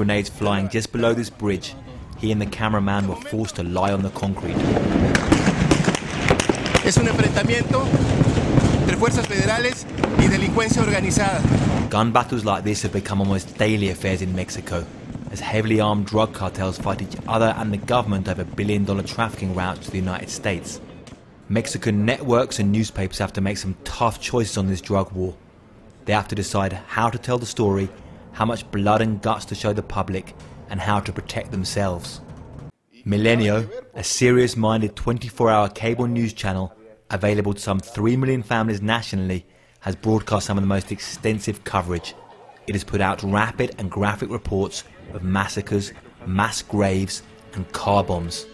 grenades flying just below this bridge, he and the cameraman were forced to lie on the concrete. Es un enfrentamiento entre fuerzas federales y delincuencia organizada. Gun battles like this have become almost daily affairs in Mexico, as heavily armed drug cartels fight each other and the government over billion-dollar trafficking routes to the United States. Mexican networks and newspapers have to make some tough choices on this drug war. They have to decide how to tell the story, how much blood and guts to show the public, and how to protect themselves. Milenio, a serious-minded 24-hour cable news channel available to some 3 million families nationally, has broadcast some of the most extensive coverage. It has put out rapid and graphic reports of massacres, mass graves and car bombs.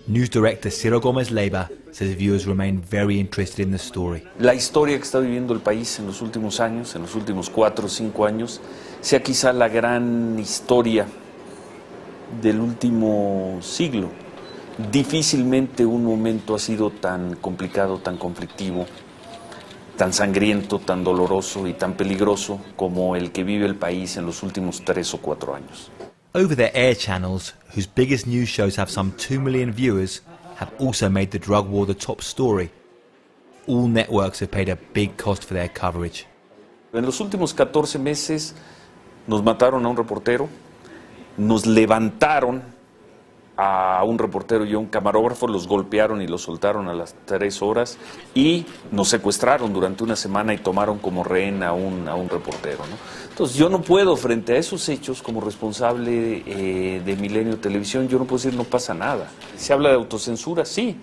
News director Ciro Gómez Leiva says viewers remain very interested in the story. La historia que está viviendo el país en los últimos años, en los últimos 4 o 5 años, sea quizá la gran historia del último siglo. Difícilmente un momento ha sido tan complicado, tan conflictivo, tan sangriento, tan doloroso y tan peligroso como el que vive el país en los últimos 3 o 4 años. Over-the-air channels, whose biggest news shows have some 2 million viewers, have also made the drug war the top story. All networks have paid a big cost for their coverage. En los últimos 14 meses nos mataron a un reportero, nos levantaron a un reportero y a un camarógrafo, los golpearon y los soltaron a las 3 horas y nos secuestraron durante una semana y tomaron como rehén a un reportero, ¿no? Entonces yo no puedo, frente a esos hechos, como responsable de Milenio Televisión, yo no puedo decir no pasa nada. Se habla de autocensura, sí.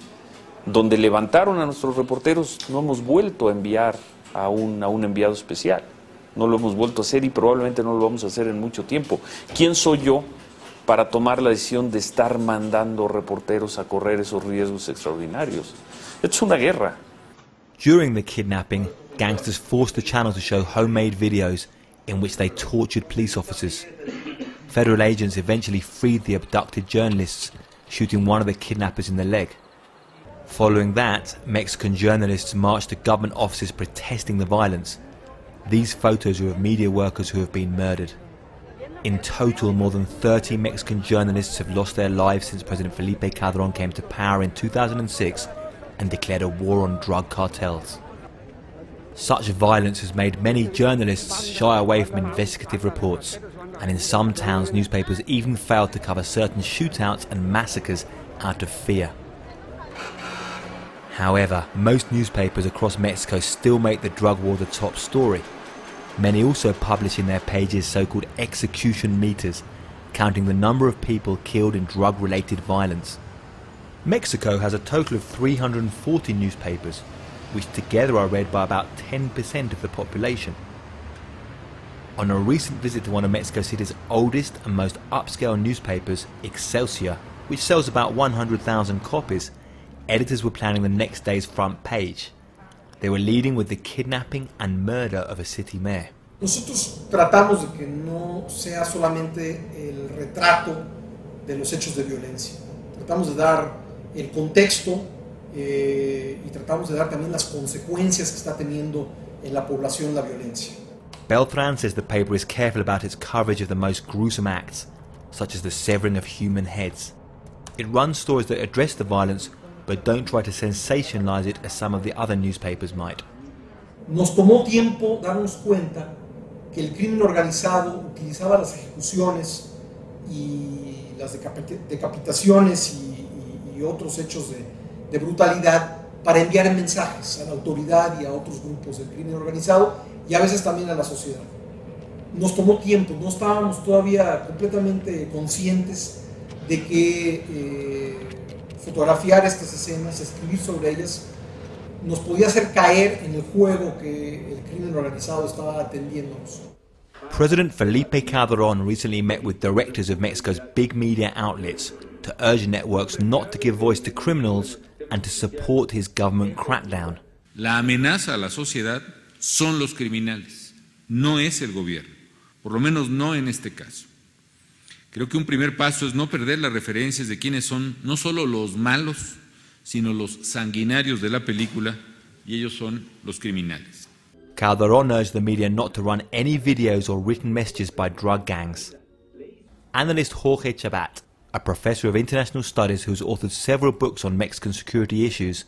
Donde levantaron a nuestros reporteros no hemos vuelto a enviar a un enviado especial. No lo hemos vuelto a hacer y probablemente no lo vamos a hacer en mucho tiempo. ¿Quién soy yo para tomar la decisión de estar mandando reporteros a correr esos riesgos extraordinarios? Esto es una guerra. During the kidnapping, gangsters forced the channel to show homemade videos in which they tortured police officers. Federal agents eventually freed the abducted journalists, shooting one of the kidnappers in the leg. Following that, Mexican journalists marched to government offices protesting the violence. These photos are of media workers who have been murdered. In total, more than 30 Mexican journalists have lost their lives since President Felipe Calderón came to power in 2006 and declared a war on drug cartels. Such violence has made many journalists shy away from investigative reports, and in some towns newspapers even failed to cover certain shootouts and massacres out of fear. However, most newspapers across Mexico still make the drug war the top story. Many also publish in their pages so-called execution meters, counting the number of people killed in drug-related violence. Mexico has a total of 340 newspapers, which together are read by about 10% of the population. On a recent visit to one of Mexico City's oldest and most upscale newspapers, Excelsior, which sells about 100,000 copies, editors were planning the next day's front page. They were leading with the kidnapping and murder of a city mayor. Nosotros tratamos de que no sea solamente el retrato de los hechos de violencia. Tratamos de dar el contexto y tratamos de dar también las consecuencias que está teniendo en la población la violencia. Beltran says the paper is careful about its coverage of the most gruesome acts, such as the severing of human heads. It runs stories that address the violence, but don't try to sensationalize it as some of the other newspapers might. Nos tomó tiempo darnos cuenta que el crimen organizado utilizaba las ejecuciones y las decapitaciones y otros hechos de brutalidad para enviar mensajes a la autoridad y a otros grupos del crimen organizado y a veces también a la sociedad. Nos tomó tiempo, no estábamos todavía completamente conscientes de que fotografiar estas escenas, escribir sobre ellas, nos podía hacer caer en el juego que el crimen organizado estaba atendiéndonos. President Felipe Calderón recently met with directors of Mexico's big media outlets to urge networks not to give voice to criminals and to support his government crackdown. La amenaza a la sociedad son los criminales, no es el gobierno, por lo menos no en este caso. Creo que un primer paso es no perder las referencias de quienes son no solo los malos, sino los sanguinarios de la película, y ellos son los criminales. Calderón urged the media not to run any videos or written messages by drug gangs. Analyst Jorge Chabat, a professor of international studies who's authored several books on Mexican security issues,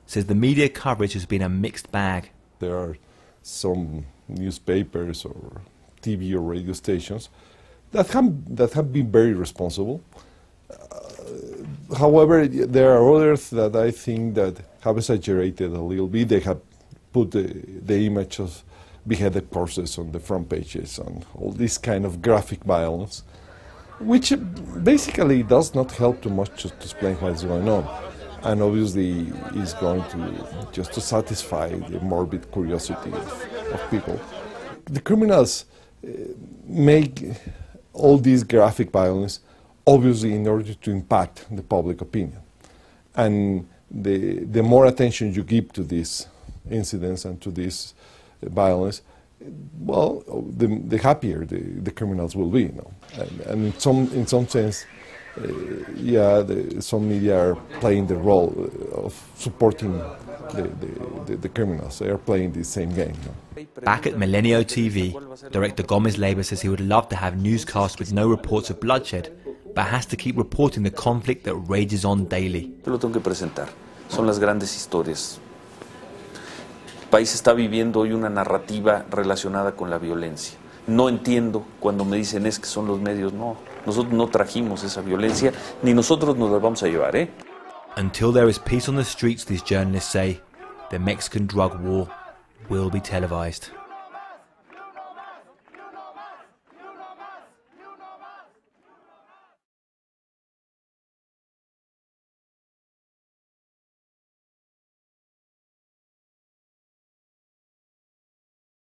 says the media coverage has been a mixed bag. There are some newspapers or TV or radio stations that have been very responsible. However, there are others that I think that have exaggerated a little bit. They have put the image of beheaded corpses on the front pages and all this kind of graphic violence, which basically does not help too much to explain what is going on, and obviously is going to just to satisfy the morbid curiosity of people. The criminals make all this graphic violence obviously in order to impact the public opinion, and the more attention you give to these incidents and to this violence, well, the happier the criminals will be, you know. And in some sense, some media are playing the role of supporting the criminals. They are playing the same game. You know. Back at Milenio TV, director Gomez Leiva says he would love to have newscasts with no reports of bloodshed, but has to keep reporting the conflict that rages on daily. Yo lo tengo que presentar. Son las grandes historias. El país está viviendo hoy una narrativa relacionada con la violencia. No entiendo cuando me dicen es que son los medios. No, nosotros no trajimos esa violencia, ni nosotros nos la vamos a llevar, ¿eh? Until there is peace on the streets, these journalists say, the Mexican drug war will be televised.